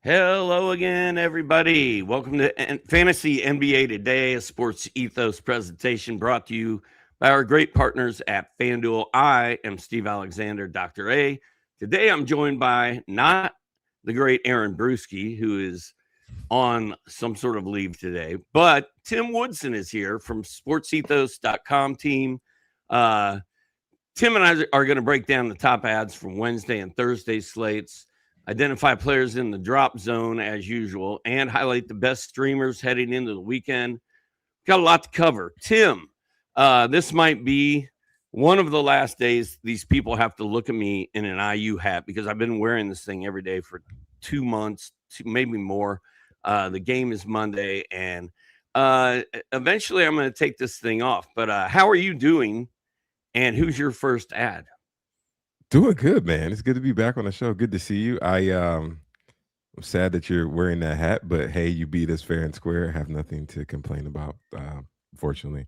Hello again, everybody. Welcome to Fantasy NBA Today, a sports ethos presentation brought to you by our great partners at FanDuel. I am Steve Alexander, Dr. A. Today, I'm joined by not the great Aaron Brewski, who is on some sort of leave today, but Tim Woodson is here from sportsethos.com team. Tim and I are going to break down the top ads from Wednesday and Thursday slates, identify players in the drop zone as usual, and highlight the best streamers heading into the weekend. Got a lot to cover. Tim, this might be one of the last days these people have to look at me in an IU hat because I've been wearing this thing every day for 2 months, maybe more. The game is Monday, and eventually I'm going to take this thing off. But how are you doing? And who's your first ad? Doing good, man. It's good to be back on the show. Good to see you. I'm sad that you're wearing that hat, but hey, you beat us fair and square. I have nothing to complain about, fortunately.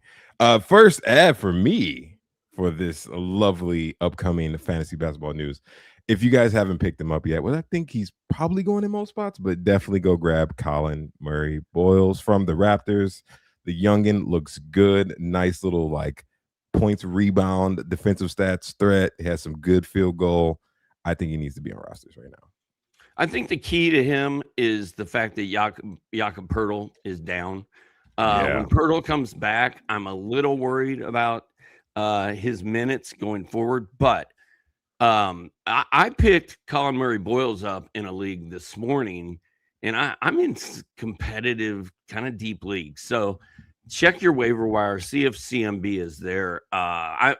First ad for me for this lovely upcoming fantasy basketball news. If you guys haven't picked him up yet, well, I think he's probably going in most spots, but definitely go grab Colin Murray Boyles from the Raptors. The youngin looks good. Nice little points, rebound, defensive stats, threat. He has some good field goal. I think he needs to be on rosters right now. I think the key to him is the fact that Jakob Poeltl is down. When Poeltl comes back, I'm a little worried about his minutes going forward. But I picked Colin Murray Boyles up in a league this morning, and I'm in competitive, kind of deep leagues. So check your waiver wire, see if CMB is there. I've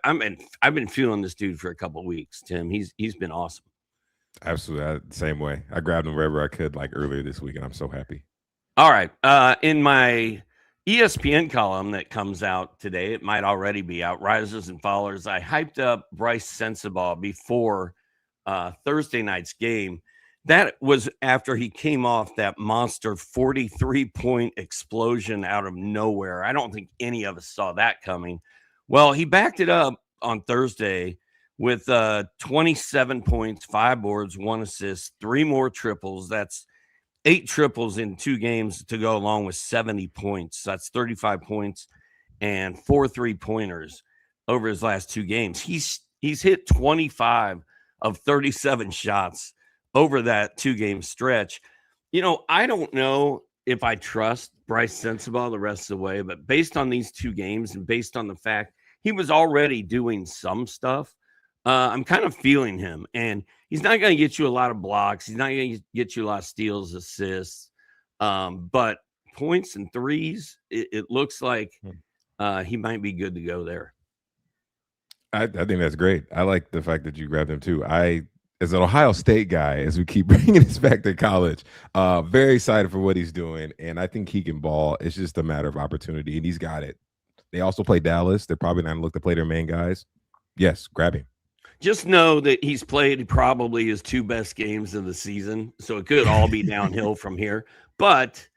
been feeling this dude for a couple of weeks, Tim. He's been awesome. Absolutely. Same way. I grabbed him wherever I could earlier this week, and I'm so happy. All right. In my ESPN column that comes out today, it might already be out, Risers and Fallers, I hyped up Bryce Sensabaugh before Thursday night's game. That was after he came off that monster 43-point explosion out of nowhere. I don't think any of us saw that coming. Well, he backed it up on Thursday with 27 points, 5 boards, 1 assist, 3 more triples. That's 8 triples in 2 games to go along with 70 points. That's 35 points and 4 3-pointers over his last 2 games. He's hit 25 of 37 shots over that 2-game stretch. I don't know if I trust Bryce Sensabaugh the rest of the way, but based on these 2 games and based on the fact he was already doing some stuff, I'm kind of feeling him. And he's not going to get you a lot of blocks. He's not going to get you a lot of steals, assists. But points and threes, it looks like he might be good to go there. I think that's great. I like the fact that you grabbed him too. As an Ohio State guy, as we keep bringing this back to college, very excited for what he's doing, and I think he can ball. It's just a matter of opportunity, and he's got it. They also play Dallas. They're probably not going to look to play their main guys. Yes, grab him. Just know that he's played probably his 2 best games of the season, so it could all be downhill from here. But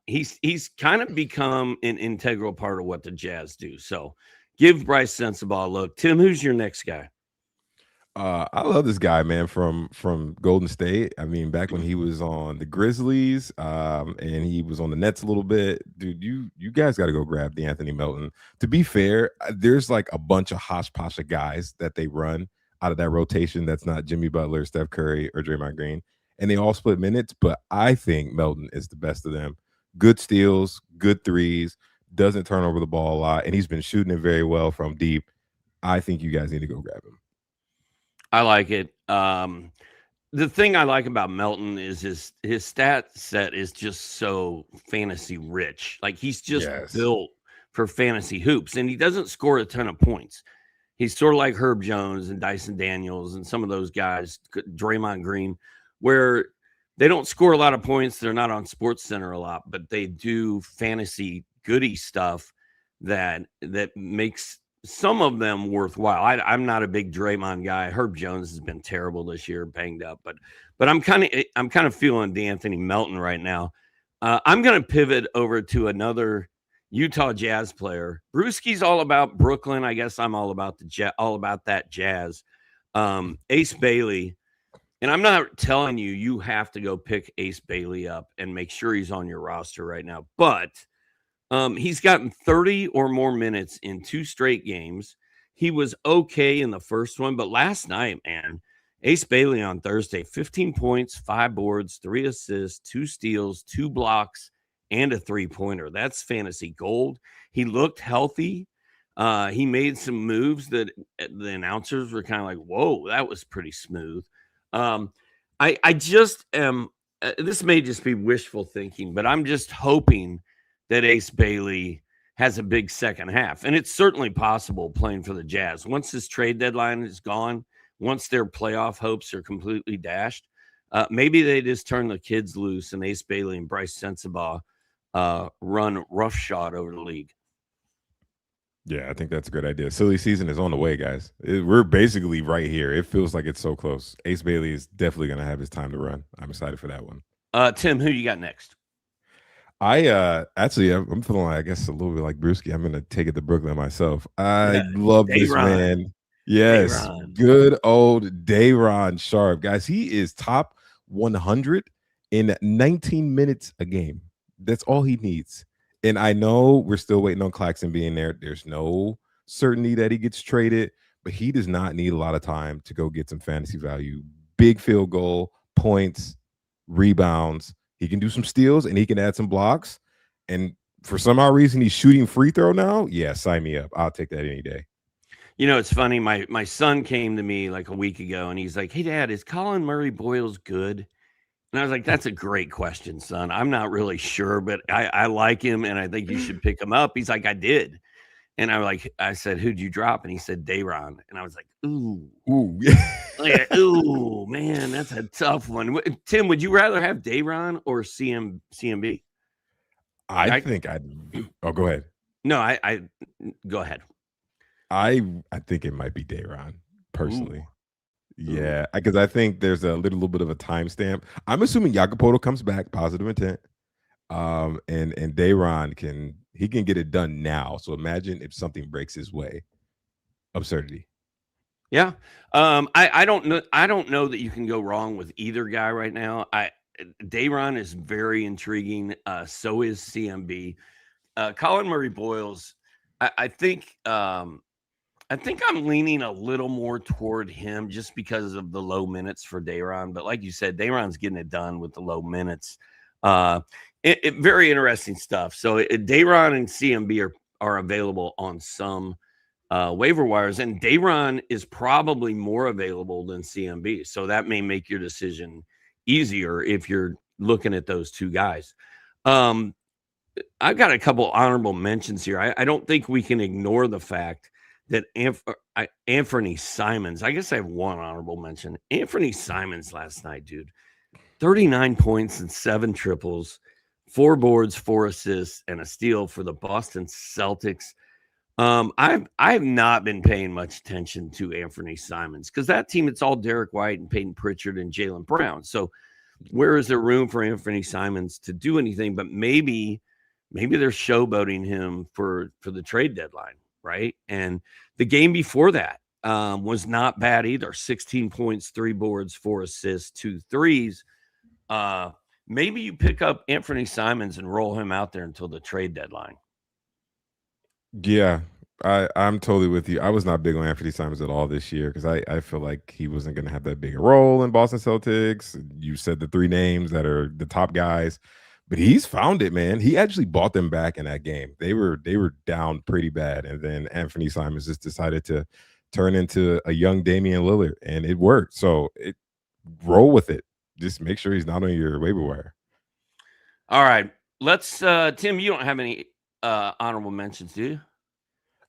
he's kind of become an integral part of what the Jazz do. So give Bryce Sensabaugh a look. Tim, who's your next guy? I love this guy, man, from Golden State. I mean, back when he was on the Grizzlies, and he was on the Nets a little bit, dude. You guys got to go grab D'Anthony Melton. To be fair, there's a bunch of hodgepodge of guys that they run out of that rotation. That's not Jimmy Butler, Steph Curry, or Draymond Green, and they all split minutes. But I think Melton is the best of them. Good steals, good threes, doesn't turn over the ball a lot, and he's been shooting it very well from deep. I think you guys need to go grab him. I like it. The thing I like about Melton is his stat set is just so fantasy rich. He's just built for fantasy hoops, and he doesn't score a ton of points. He's sort of like Herb Jones and Dyson Daniels and some of those guys, Draymond Green, where they don't score a lot of points. They're not on SportsCenter a lot, but they do fantasy goody stuff that makes some of them worthwhile. I'm not a big Draymond guy. Herb Jones has been terrible this year, banged up, but I'm kind of feeling D'Anthony Melton right now. I'm going to pivot over to another Utah Jazz player. Brewski's all about Brooklyn. I guess I'm all about that Jazz. Ace Bailey And I'm not telling you have to go pick Ace Bailey up and make sure he's on your roster right now, but he's gotten 30 or more minutes in 2 straight games. He was okay in the first one, but last night, man, Ace Bailey on Thursday, 15 points, 5 boards, 3 assists, 2 steals, 2 blocks, and a 3-pointer. That's fantasy gold. He looked healthy. He made some moves that the announcers were kind of like, whoa, that was pretty smooth. I just am, this may just be wishful thinking, but I'm just hoping that Ace Bailey has a big second half. And it's certainly possible playing for the Jazz. Once this trade deadline is gone, once their playoff hopes are completely dashed, maybe they just turn the kids loose and Ace Bailey and Bryce Sensabaugh run roughshod over the league. Yeah, I think that's a good idea. Silly season is on the way, guys. We're basically right here. It feels like it's so close. Ace Bailey is definitely going to have his time to run. I'm excited for that one. Tim, who you got next? Actually I'm feeling like, I guess a little bit like Brewski. I'm gonna take it to Brooklyn myself. I love this man. Yes, good old Day'Ron Sharpe, guys. He is top 100 in 19 minutes a game. That's all he needs. And I know we're still waiting on Claxton being there. There's no certainty that he gets traded, but he does not need a lot of time to go get some fantasy value. Big field goal, points, rebounds. He can do some steals and he can add some blocks. And for some odd reason, he's shooting free throw now. Yeah, sign me up. I'll take that any day. You know, it's funny. My son came to me like a week ago and he's like, "Hey, Dad, is Colin Murray Boyles good?" And I was like, "That's a great question, son. I'm not really sure, but I like him and I think you should pick him up." He's like, "I did." And I said, "Who'd you drop?" And he said, Day'Ron. And I was like, ooh. Ooh, man, that's a tough one. Tim, would you rather have Day'Ron or CMB? I think oh, go ahead. No, I go ahead. I think it might be Day'Ron, personally. Yeah, because I think there's a little bit of a timestamp. I'm assuming Jacopoto comes back, positive intent. And Day'Ron can get it done now. So imagine if something breaks his way. Absurdity. Yeah. I don't know that you can go wrong with either guy right now. Day'Ron is very intriguing. So is CMB. Colin Murray Boyles, I think I'm leaning a little more toward him just because of the low minutes for Day'Ron. But like you said, Day'Ron's getting it done with the low minutes. Very interesting stuff. So Day'Ron and CMB are available on some waiver wires, and Day'Ron is probably more available than CMB. So that may make your decision easier if you're looking at those two guys. I've got a couple honorable mentions here. I don't think we can ignore the fact that Anthony Simons, I guess I have one honorable mention. Anthony Simons last night, dude, 39 points and 7 triples, 4 boards, 4 assists, and a steal for the Boston Celtics. I have not been paying much attention to Anthony Simons because that team, it's all Derek White and Peyton Pritchard and Jaylen Brown. So where is there room for Anthony Simons to do anything? But maybe they're showboating him for the trade deadline, right? And the game before that was not bad either. 16 points, 3 boards, 4 assists, 2 threes. Maybe you pick up Anthony Simons and roll him out there until the trade deadline. Yeah, I'm totally with you. I was not big on Anthony Simons at all this year because I feel like he wasn't going to have that big a role in Boston Celtics. You said the 3 names that are the top guys, but he's found it, man. He actually bought them back in that game. They were down pretty bad, and then Anthony Simons just decided to turn into a young Damian Lillard, and it worked. So roll with it. Just make sure he's not on your waiver wire. All right, let's. Tim, you don't have any honorable mentions, do you?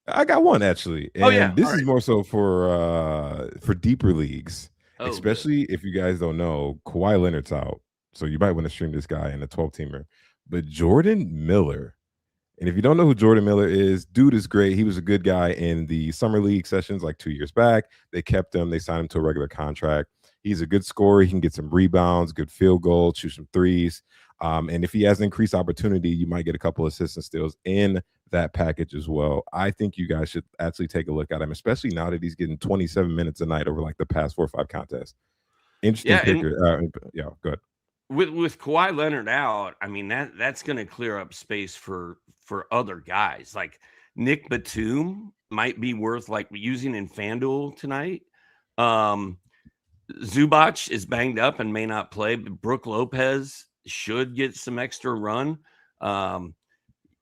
I got one actually, and this is more so for deeper leagues, especially if you guys don't know, Kawhi Leonard's out, so you might want to stream this guy in a 12-teamer. But Jordan Miller, and if you don't know who Jordan Miller is, dude is great. He was a good guy in the summer league sessions like 2 years back. They kept him. They signed him to a regular contract. He's a good scorer. He can get some rebounds, good field goals, shoot some threes. And if he has an increased opportunity, you might get a couple assists and steals in that package as well. I think you guys should actually take a look at him, especially now that he's getting 27 minutes a night over like the past 4 or 5 contests. Interesting Yeah, and kicker. Yeah, go ahead. with Kawhi Leonard out, I mean that's going to clear up space for other guys. Like Nick Batum might be worth like using in FanDuel tonight. Um, Zubac is banged up and may not play, but Brook Lopez should get some extra run. Um,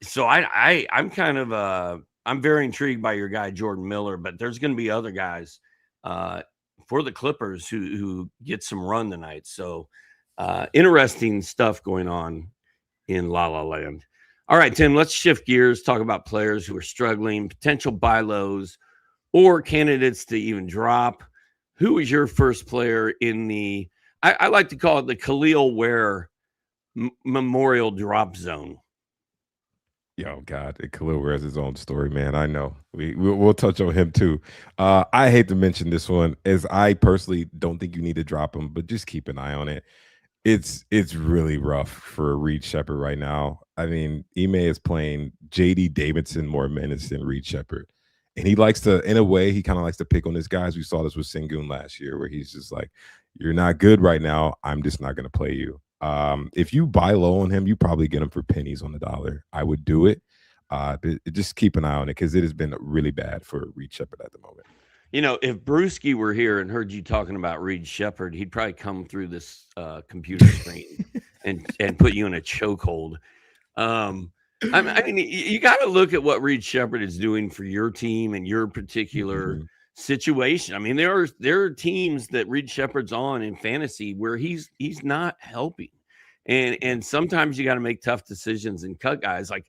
so I'm kind of I'm very intrigued by your guy Jordan Miller, but there's going to be other guys uh, for the Clippers who get some run tonight. So interesting stuff going on in La La Land. All right, Tim, let's shift gears, talk about players who are struggling, potential buy lows, or candidates to even drop. Who was your first player in the, I like to call it the Khalil Ware Memorial Drop Zone? Yo, God, Khalil has his own story, man. I know. We'll touch on him too. I hate to mention this one, as I personally don't think you need to drop him, but just keep an eye on it. It's really rough for Reed Shepard right now. I mean, Ime is playing JD Davidson more minutes than Reed Shepard. And he likes to, in a way, he kind of likes to pick on his guys. We saw this with Sengun last year, where he's just like, you're not good right now. I'm just not going to play you. If you buy low on him, you probably get him for pennies on the dollar. I would do it. But just keep an eye on it because it has been really bad for Reed Shepard at the moment. You know, if Brewski were here and heard you talking about Reed Shepard, he'd probably come through this computer screen and put you in a chokehold. I mean, you got to look at what Reed Shepard is doing for your team and your particular situation. I mean, there are teams that Reed Shepard's on in fantasy where he's not helping, and sometimes you got to make tough decisions and cut guys. Like,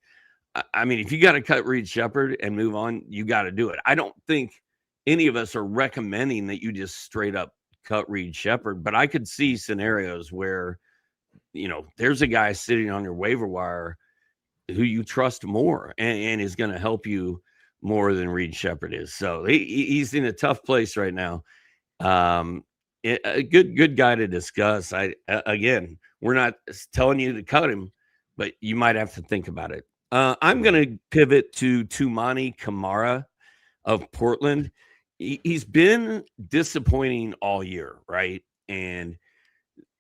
I mean, if you got to cut Reed Shepard and move on, you got to do it. I don't think any of us are recommending that you just straight up cut Reed Shepard, but I could see scenarios where, you know, there's a guy sitting on your waiver wire who you trust more and is going to help you more than Reed Shepard is. So he's in a tough place right now. A good guy to discuss. Again, we're not telling you to cut him, but you might have to think about it. I'm going to pivot to Tumani Kamara of Portland. He's been disappointing all year, right? And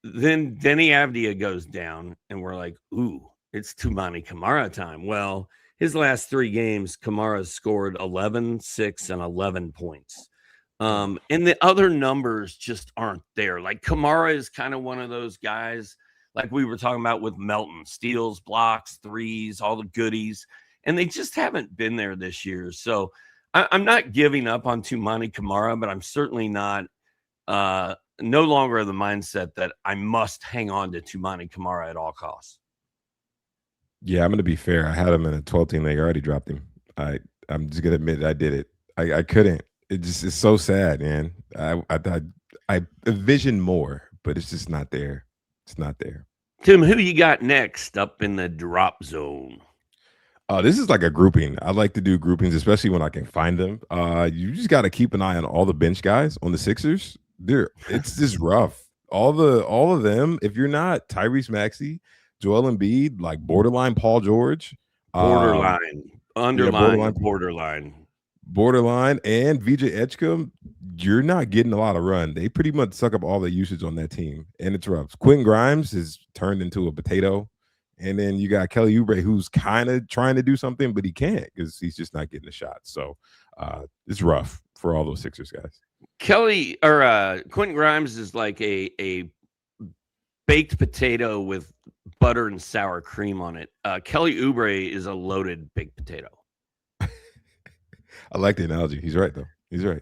then Denny Avdia goes down, and we're like, ooh, it's Tumani Kamara time. Well, his last 3 games, Kamara scored 11, 6, and 11 points. And the other numbers just aren't there. Like Kamara is kind of one of those guys, like we were talking about with Melton, steals, blocks, threes, all the goodies, and they just haven't been there this year. So I'm not giving up on Tumani Kamara, but I'm certainly not no longer of the mindset that I must hang on to Tumani Kamara at all costs. Yeah, I'm going to be fair. I had him in a 12-team league. I already dropped him. I'm just going to admit I did it. I couldn't. It's so sad, man. I envision more, but it's just not there. It's not there. Tim, who you got next up in the drop zone? This is like a grouping. I like to do groupings, especially when I can find them. You just got to keep an eye on all the bench guys on the Sixers. It's just rough. All of them. If you're not Tyrese Maxey, Joel Embiid, like borderline Paul George, borderline, and VJ Edgecombe, you're not getting a lot of run. They pretty much suck up all the usage on that team, and it's rough. Quentin Grimes is turned into a potato. And then you got Kelly Oubre, who's kind of trying to do something, but he can't because he's just not getting a shot. So it's rough for all those Sixers guys. Quentin Grimes is like a baked potato with butter and sour cream on it. Kelly Oubre is a loaded baked potato. I like the analogy. He's right though. He's right.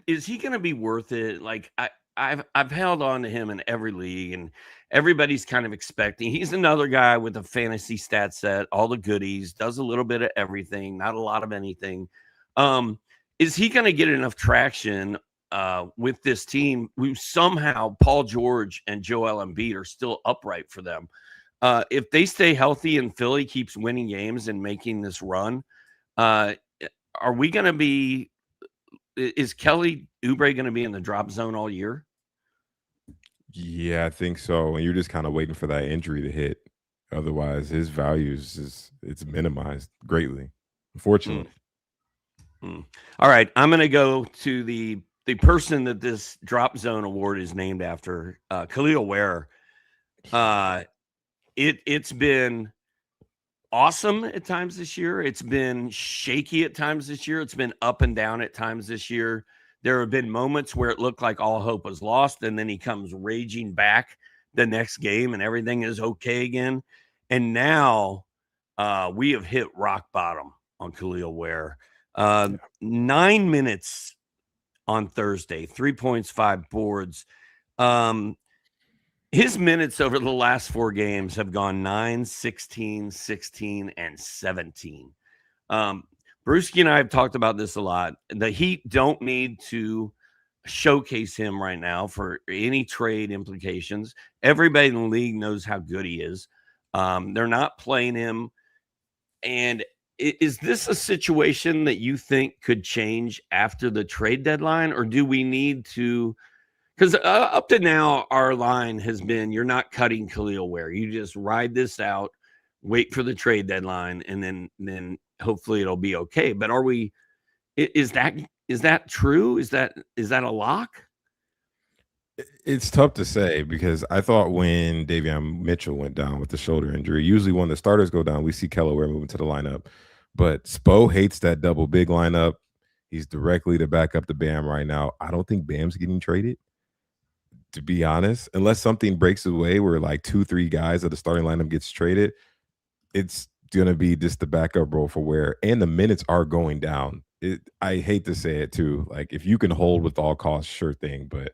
Is he gonna be worth it? Like I've held on to him in every league, and everybody's kind of expecting. He's another guy with a fantasy stat set, all the goodies, does a little bit of everything, not a lot of anything. Is he going to get enough traction with this team who somehow Paul George and Joel Embiid are still upright for them? If they stay healthy and Philly keeps winning games and making this run, are we going to be – is Kelly Oubre going to be in the drop zone all year? Yeah, I think so. And you're just kind of waiting for that injury to hit. Otherwise, his value it's minimized greatly, unfortunately. All right, I'm going to go to the person that this drop zone award is named after, Khalil Ware. It's been awesome at times this year. It's been shaky at times this year. It's been up and down at times this year. There have been moments where it looked like all hope was lost, and then he comes raging back the next game, and everything is okay again. And now we have hit rock bottom on Khalil Ware. 9 minutes on Thursday, 3 points, 5 boards. His minutes over the last 4 games have gone 9, 16, 16, and 17. Brewski and I have talked about this a lot. The Heat don't need to showcase him right now for any trade implications. Everybody in the league knows how good he is. They're not playing him. And is this a situation that you think could change after the trade deadline, or do we need to? Because up to now, our line has been, you're not cutting Khalil Ware. You just ride this out, wait for the trade deadline, and then hopefully it'll be okay. But are we? Is that true? Is that a lock? It's tough to say because I thought when Davion Mitchell went down with the shoulder injury, usually when the starters go down, we see Ware moving to the lineup. But Spo hates that double big lineup. He's directly to back up the Bam right now. I don't think Bam's getting traded, to be honest, unless something breaks away where like 2-3 guys of the starting lineup gets traded. It's going to be just the backup role for Ware, and the minutes are going down. I hate to say it too. Like, if you can hold with all costs, sure thing, but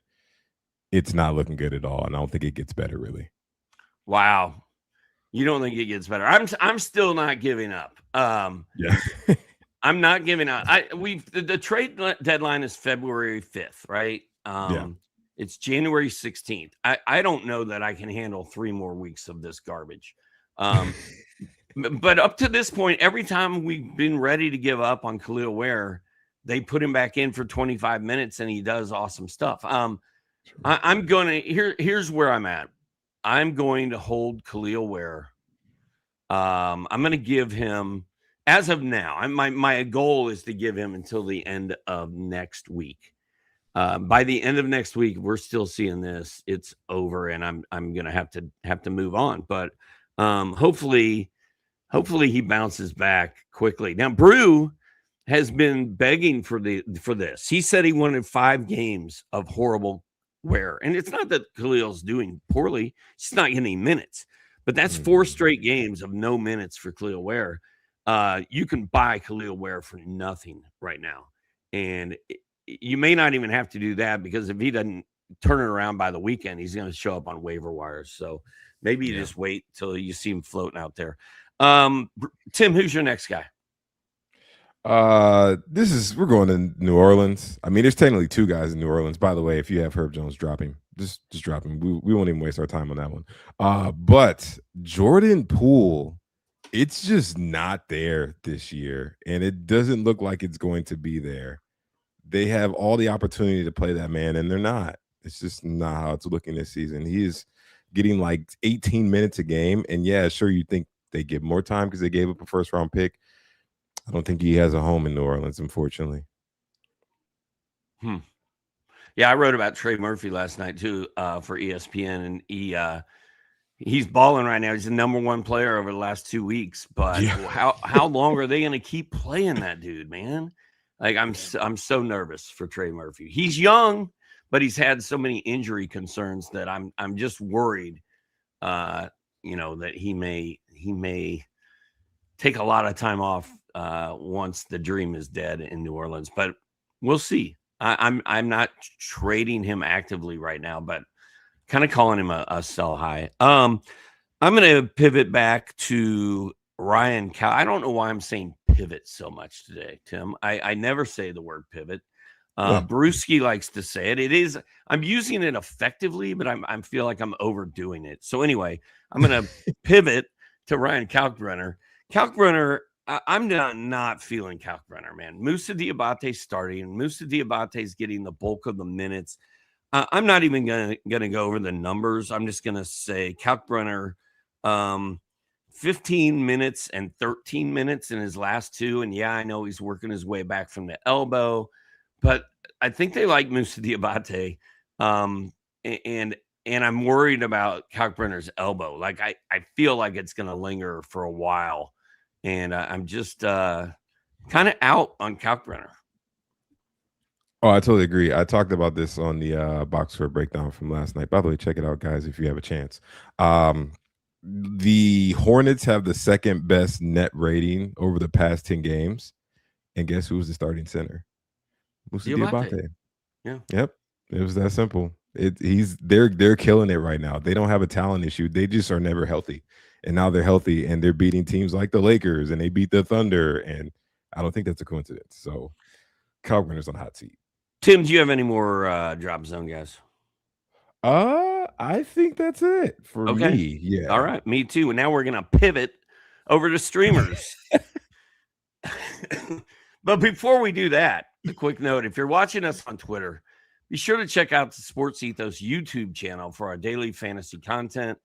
it's not looking good at all, and I don't think it gets better, really. Wow. You don't think it gets better? I'm still not giving up. Yeah. I'm not giving up. The trade deadline is February 5th, right? Yeah. It's January 16th. I don't know that I can handle 3 more weeks of this garbage. But up to this point, every time we've been ready to give up on Khalil Ware, they put him back in for 25 minutes and he does awesome stuff. I'm going to here's where I'm at. I'm going to hold Khalil Ware. I'm going to give him, as of now, my goal is to give him until the end of next week. By the end of next week, we're still seeing this. It's over, and I'm going to have to move on. But hopefully he bounces back quickly. Now, Brew has been begging for this. He said he wanted 5 games of horrible Ware, and it's not that Khalil's doing poorly; he's not getting minutes. But that's 4 straight games of no minutes for Khalil Ware. You can buy Khalil Ware for nothing right now, and you may not even have to do that, because if he doesn't turn it around by the weekend, he's going to show up on waiver wires. So maybe you just wait till you see him floating out there. Tim, who's your next guy? We're going to New Orleans. I mean, there's technically 2 guys in New Orleans. By the way, if you have Herb Jones, drop him. Just drop him. We won't even waste our time on that one. But Jordan Poole, it's just not there this year, and it doesn't look like it's going to be there. They have all the opportunity to play that man, and they're not. It's just not how it's looking this season. He is getting like 18 minutes a game, and yeah, sure, you think they give more time because they gave up a first-round pick. I don't think he has a home in New Orleans, unfortunately. Yeah, I wrote about Trey Murphy last night too for ESPN, and he's balling right now. He's the number 1 player over the last 2 weeks. But how long are they going to keep playing that dude, man? Like, I'm so nervous for Trey Murphy. He's young, but he's had so many injury concerns that I'm just worried, that he may take a lot of time off once the dream is dead in New Orleans. But we'll see. I'm not trading him actively right now, but kind of calling him a sell high. I'm going to pivot back to Ryan Cow. I don't know why I'm saying pivot so much today, Tim. I never say the word pivot. Brewski likes to say it. It is. I'm using it effectively, but I feel like I'm overdoing it. So anyway, I'm going to pivot to Ryan Kalkbrenner. Kalkbrenner, I'm not feeling Kalkbrenner, man. Moussa Diabate's starting. Moussa Diabate's getting the bulk of the minutes. I'm not even gonna go over the numbers. I'm just gonna say Kalkbrenner, 15 minutes and 13 minutes in his last 2. And yeah, I know he's working his way back from the elbow, but I think they like Musa Diabate, and I'm worried about Kalkbrenner's elbow. Like I feel like it's going to linger for a while, and I'm just kind of out on Kalkbrenner. Oh, I totally agree. I talked about this on the box score breakdown from last night. By the way, check it out, guys, if you have a chance. The Hornets have the second best net rating over the past 10 games. And guess who was the starting center? Musa Diabate, Diabate. yeah. Yep. It was that simple. They're killing it right now. They don't have a talent issue. They just are never healthy. And now they're healthy and they're beating teams like the Lakers and they beat the Thunder. And I don't think that's a coincidence. So Calgrenner's on the hot seat. Tim, do you have any more drop zone guys? I think that's it for Okay. me. Yeah. All right, me too. And now we're gonna pivot over to streamers. But before we do that, a quick note: if you're watching us on Twitter, be sure to check out the Sports Ethos YouTube channel for our daily fantasy content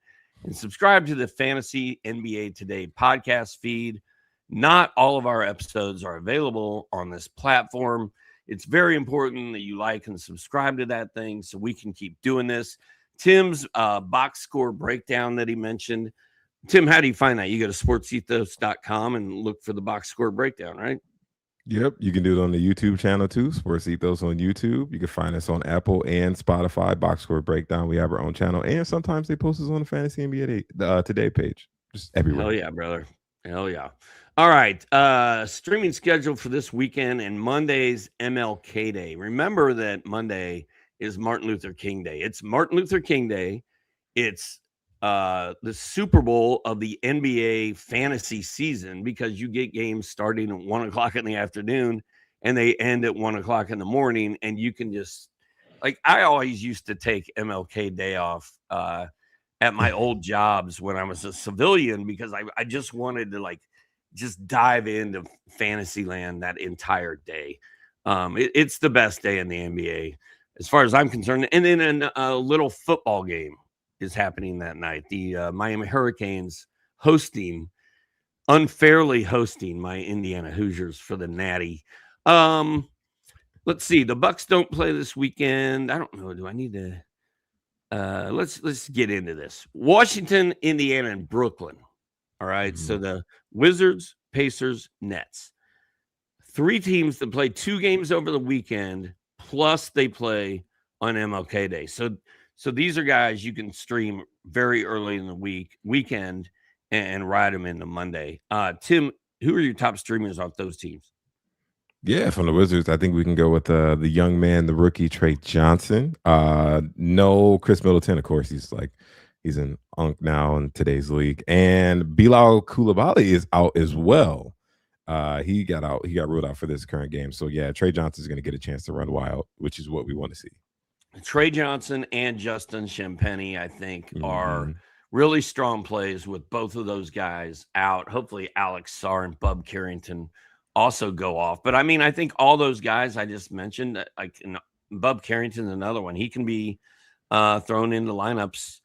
and subscribe to the Fantasy NBA Today podcast feed. Not all of our episodes are available on this platform. It's very important that you like and subscribe to that thing so we can keep doing this. Tim's box score breakdown that he mentioned. Tim, how do you find that? You go to sportsethos.com and look for the box score breakdown, right? Yep. You can do it on the YouTube channel too. Sports Ethos on YouTube. You can find us on Apple and Spotify. Box score breakdown. We have our own channel, and sometimes they post us on the Fantasy NBA Today page. Just everywhere. Hell yeah, brother. Hell yeah. All right. Streaming schedule for this weekend and Monday's MLK Day. Remember that Monday is Martin Luther King Day. It's Martin Luther King Day. It's the Super Bowl of the NBA fantasy season because you get games starting at 1 o'clock in the afternoon and they end at 1 o'clock in the morning. And you can just, like, I always used to take MLK Day off at my old jobs when I was a civilian because I just wanted to, like, just dive into fantasy land that entire day. It's the best day in the NBA as far as I'm concerned. And then a little football game is happening that night. The Miami Hurricanes unfairly hosting my Indiana Hoosiers for the Natty. Let's see. The Bucks don't play this weekend. I don't know. Do I need to? Let's get into this. Washington, Indiana, and Brooklyn. All right. Mm-hmm. So the Wizards, Pacers, Nets. 3 teams that play 2 games over the weekend, plus they play on MLK Day. So these are guys you can stream very early in the weekend and ride them into Monday. Tim, who are your top streamers off those teams? Yeah, from the Wizards, I think we can go with the young man, the rookie Trey Johnson. No Chris Middleton, of course. He's an unk now in today's league, and Bilal Coulibaly is out as well. He got ruled out for this current game. So yeah, Trey Johnson is going to get a chance to run wild, which is what we want to see. Trey Johnson and Justin Champagnie, I think, are really strong plays with both of those guys out. Hopefully, Alex Sarr and Bub Carrington also go off. But I mean, I think all those guys I just mentioned, like Bub Carrington's another one. He can be thrown into lineups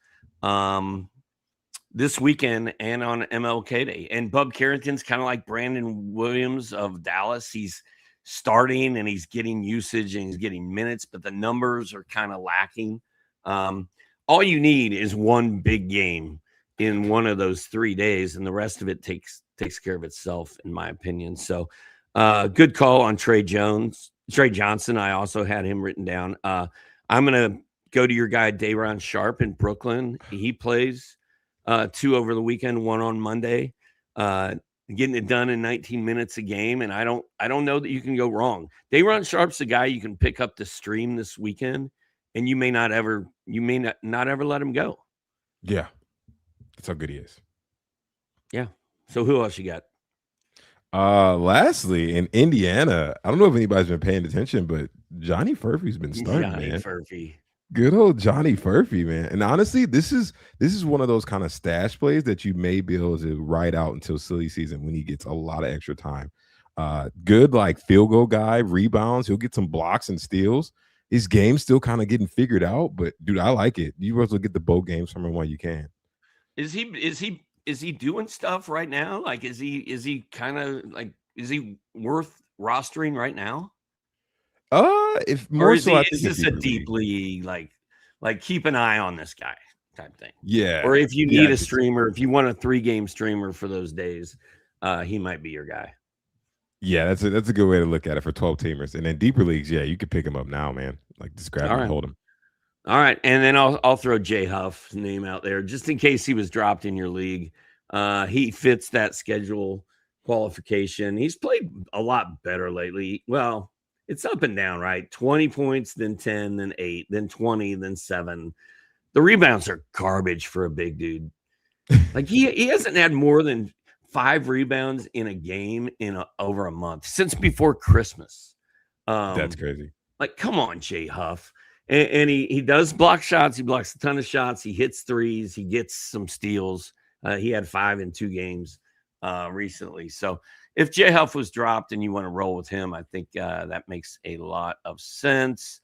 this weekend and on MLK Day. And Bub Carrington's kind of like Brandon Williams of Dallas. He's starting and he's getting usage and he's getting minutes, but the numbers are kind of lacking. All you need is one big game in one of those 3 days, and the rest of it takes care of itself, in my opinion. So good call on Trey Johnson. I also had him written down. I'm going to go to your guy, Day'Ron Sharp in Brooklyn. He plays 2 over the weekend, 1 on Monday, getting it done in 19 minutes a game. And I don't know that you can go wrong. Day'Ron Sharp's the guy you can pick up the stream this weekend, and you may not ever let him go. Yeah. That's how good he is. Yeah. So who else you got? Lastly, in Indiana, I don't know if anybody's been paying attention, but Johnny Furphy's been starting, Johnny man. Furphy. Good old Johnny Furphy, man. And honestly, this is one of those kind of stash plays that you may be able to ride out until silly season when he gets a lot of extra time. Good, like, field goal guy, rebounds. He'll get some blocks and steals. His game's still kind of getting figured out, but dude, I like it. You also get the boat games from him while you can. Is he doing stuff right now? Like, is he kind of like, is he worth rostering right now? If Or more is so, I is think in this a deeper deep leagues. league, like keep an eye on this guy type thing? Yeah, Or if you yeah, need a streamer, if you want a 3-game streamer for those days, he might be your guy. yeah. That's a good way to look at it for 12 teamers. And then deeper leagues, yeah, you can pick him up now, man. Like just grab All him and right. hold him. All right, and then I'll throw Jay Huff's name out there just in case he was dropped in your league. He fits that schedule qualification. He's played a lot better lately. Well, it's up and down, right? 20 points, then 10, then 8, then 20, then 7. The rebounds are garbage for a big dude. Like he hasn't had more than 5 rebounds in a game in over a month since before Christmas. That's crazy. Like, come on, Jay Huff. And he does block shots. He blocks a ton of shots. He hits threes. He gets some steals. He had 5 in 2 games recently. So if Jay Huff was dropped and you want to roll with him, I think that makes a lot of sense.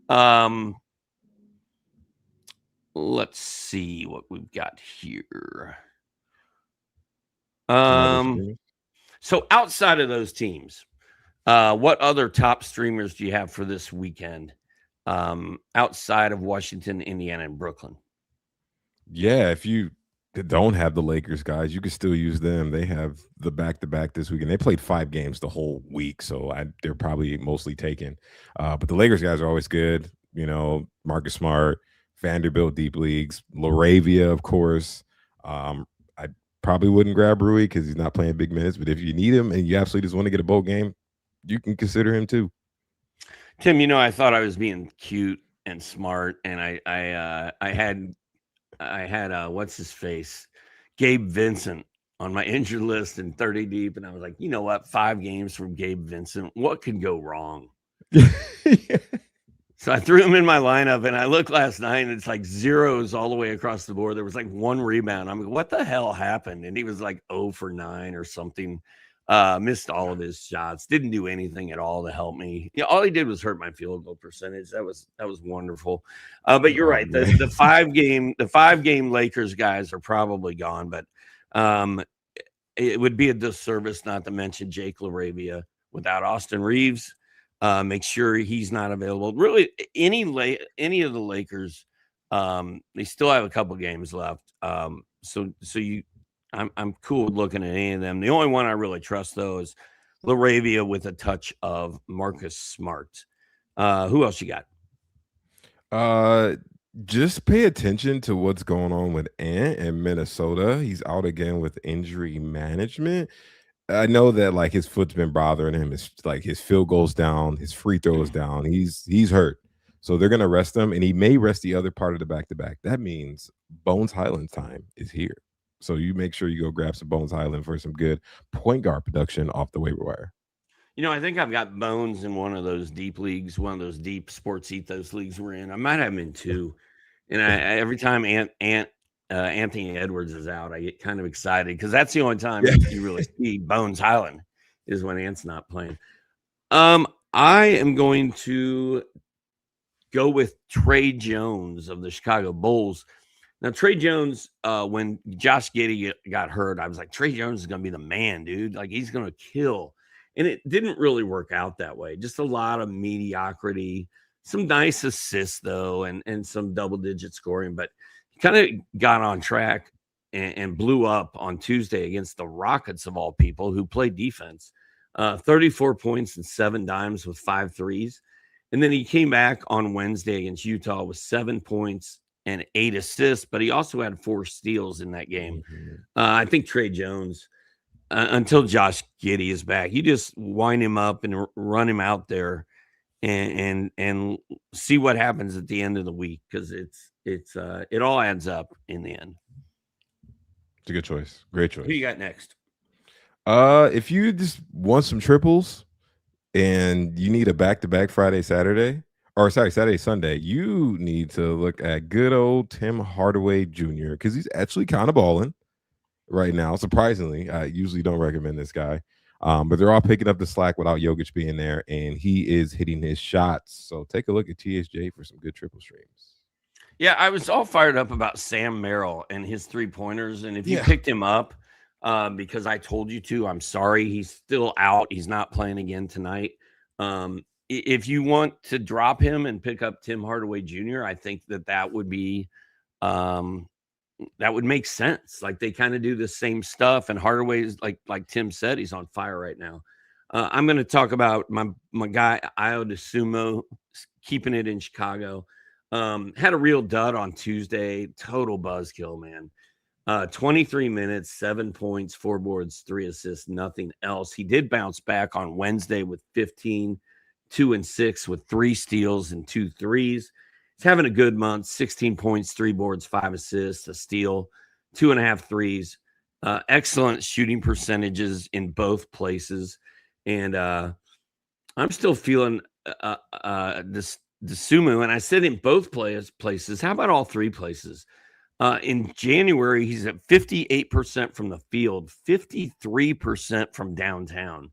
Let's see what we've got here. So outside of those teams, what other top streamers do you have for this weekend outside of Washington, Indiana, and Brooklyn? Yeah, if you don't have the Lakers guys, you can still use them. They have the back-to-back this weekend. They played 5 games the whole week, so they're probably mostly taken. But the Lakers guys are always good. You know, Marcus Smart, Vanderbilt deep leagues, Laravia, of course. I probably wouldn't grab Rui because he's not playing big minutes. But if you need him and you absolutely just want to get a bowl game, you can consider him too. Tim, I thought I was being cute and smart, and I had what's his face, Gabe Vincent on my injured list in 30 deep, and I was like, you know what, 5 games from Gabe Vincent, what could go wrong? Yeah. So I threw him in my lineup, and I looked last night, and it's like zeros all the way across the board. There was like 1 rebound. I'm like, what the hell happened? And he was like 0 for 9 or something. Missed all of his shots. Didn't do anything at all to help me. All he did was hurt my field goal percentage. That was wonderful. But you're right. The 5-game Lakers guys are probably gone. But it would be a disservice not to mention Jake LaRavia without Austin Reeves. Make sure he's not available. Really, any of the Lakers, they still have a couple games left. So I'm cool with looking at any of them. The only one I really trust though is LaRavia with a touch of Marcus Smart. Who else you got? Just pay attention to what's going on with Ant in Minnesota. He's out again with injury management. I know that like his foot's been bothering him. It's like his field goes down, his free throw is down. He's hurt. So they're gonna rest him, and he may rest the other part of the back-to-back. That means Bones Highland time is here. So you make sure you go grab some Bones Highland for some good point guard production off the waiver wire. I think I've got Bones in one of those deep leagues, one of those deep sports ethos leagues we're in. I might have him in 2. And every time Anthony Edwards is out, I get kind of excited because that's the only time you really see Bones Highland is when Ant's not playing. I am going to go with Trey Jones of the Chicago Bulls. Now, Trey Jones, when Josh Giddey got hurt, I was like, Trey Jones is going to be the man, dude. Like, he's going to kill. And it didn't really work out that way. Just a lot of mediocrity, some nice assists, though, and some double-digit scoring. But he kind of got on track and blew up on Tuesday against the Rockets, of all people, who play defense. 34 points and 7 dimes with 5 threes. And then he came back on Wednesday against Utah with 7 points and 8 assists, but he also had 4 steals in that game. I think Trey Jones, until Josh Giddey is back, you just wind him up and run him out there and see what happens at the end of the week, because it all adds up in the end. It's a good choice. Great choice. Who you got next? If you just want some triples and you need a back-to-back Friday, Saturday, Sunday, you need to look at good old Tim Hardaway Jr. because he's actually kind of balling right now. Surprisingly, I usually don't recommend this guy, but they're all picking up the slack without Jokic being there, and he is hitting his shots. So take a look at TSJ for some good triple streams. Yeah, I was all fired up about Sam Merrill and his 3-pointers, and if you picked him up because I told you to, I'm sorry. He's still out. He's not playing again tonight. if you want to drop him and pick up Tim Hardaway Jr., I think that would be that would make sense. Like they kind of do the same stuff, and Hardaway's like Tim said, he's on fire right now. I'm going to talk about my guy Io DeSumo, keeping it in Chicago. Had a real dud on Tuesday. Total buzzkill, man. 23 minutes, 7 points, 4 boards, 3 assists, nothing else. He did bounce back on Wednesday with 15, 2 and 6 with 3 steals and 2 threes. He's having a good month, 16 points, 3 boards, 5 assists, a steal, 2.5 threes. Excellent shooting percentages in both places. And I'm still feeling this DeSumo, and I said in both places. How about all 3 places? In January, he's at 58% from the field, 53% from downtown,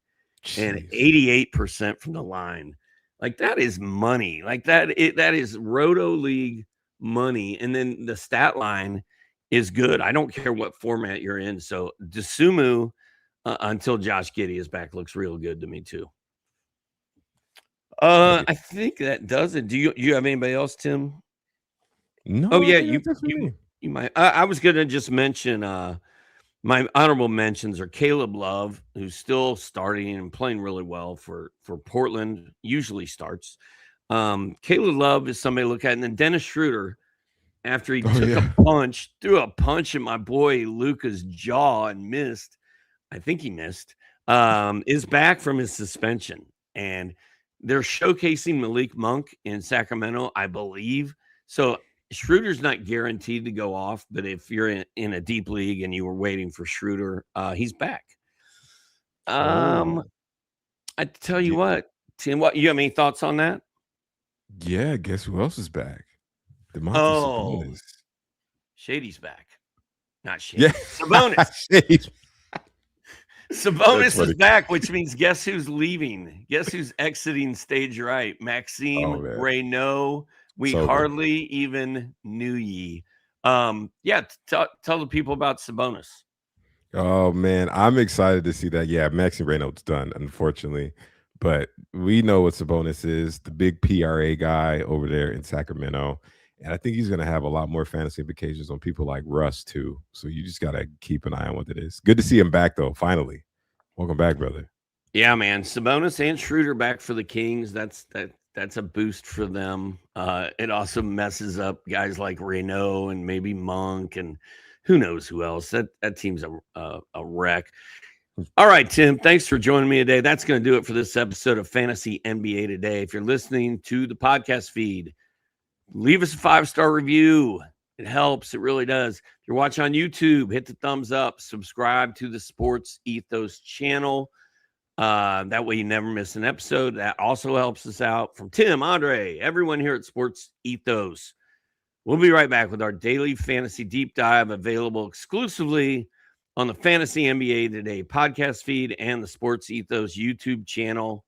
and 88% from the line. Like that is money. Like that is Roto League money. And then the stat line is good. I don't care what format you're in. So DeSumo, until Josh Giddey is back, looks real good to me too. I think that does it. Do you have anybody else, Tim? No. Oh yeah, you might. I was going to just mention my honorable mentions are Caleb Love, who's still starting and playing really well for Portland. Usually starts. Caleb Love is somebody to look at, and then Dennis Schroeder, after he took a punch, threw a punch at my boy Luka's jaw and missed. I think he missed. Is back from his suspension, and they're showcasing Malik Monk in Sacramento, I believe. So Schroeder's not guaranteed to go off, but if you're in a deep league and you were waiting for Schroeder, he's back. I tell you what, Tim, you have any thoughts on that? Yeah, guess who else is back? Sabonis. Shady's back. Not Shady. Yeah. Sabonis. Sabonis is back, which means guess who's leaving? Guess who's exiting stage right? Maxime Reynaud. We hardly even knew ye. Tell the people about Sabonis. Oh, man, I'm excited to see that. Yeah, Maxime Reynaud's done, unfortunately. But we know what Sabonis is, the big PRA guy over there in Sacramento. And I think he's going to have a lot more fantasy implications on people like Russ, too. So you just got to keep an eye on what it is. Good to see him back, though, finally. Welcome back, brother. Yeah, man. Sabonis and Schroeder back for the Kings. That's a boost for them. It also messes up guys like Reynaud and maybe Monk and who knows who else. That team's a wreck. All right, Tim, thanks for joining me today. That's going to do it for this episode of Fantasy NBA Today. If you're listening to the podcast feed, leave us a 5-star review. It helps. It really does. If you're watching on YouTube, hit the thumbs up. Subscribe to the Sports Ethos channel. That way you never miss an episode. That also helps us out. From Tim, Andre, everyone here at Sports Ethos. We'll be right back with our daily fantasy deep dive, available exclusively on the Fantasy NBA Today podcast feed and the Sports Ethos YouTube channel.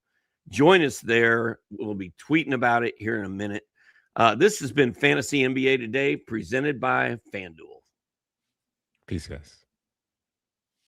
Join us there. We'll be tweeting about it here in a minute. This has been Fantasy NBA Today, presented by FanDuel. Peace, guys.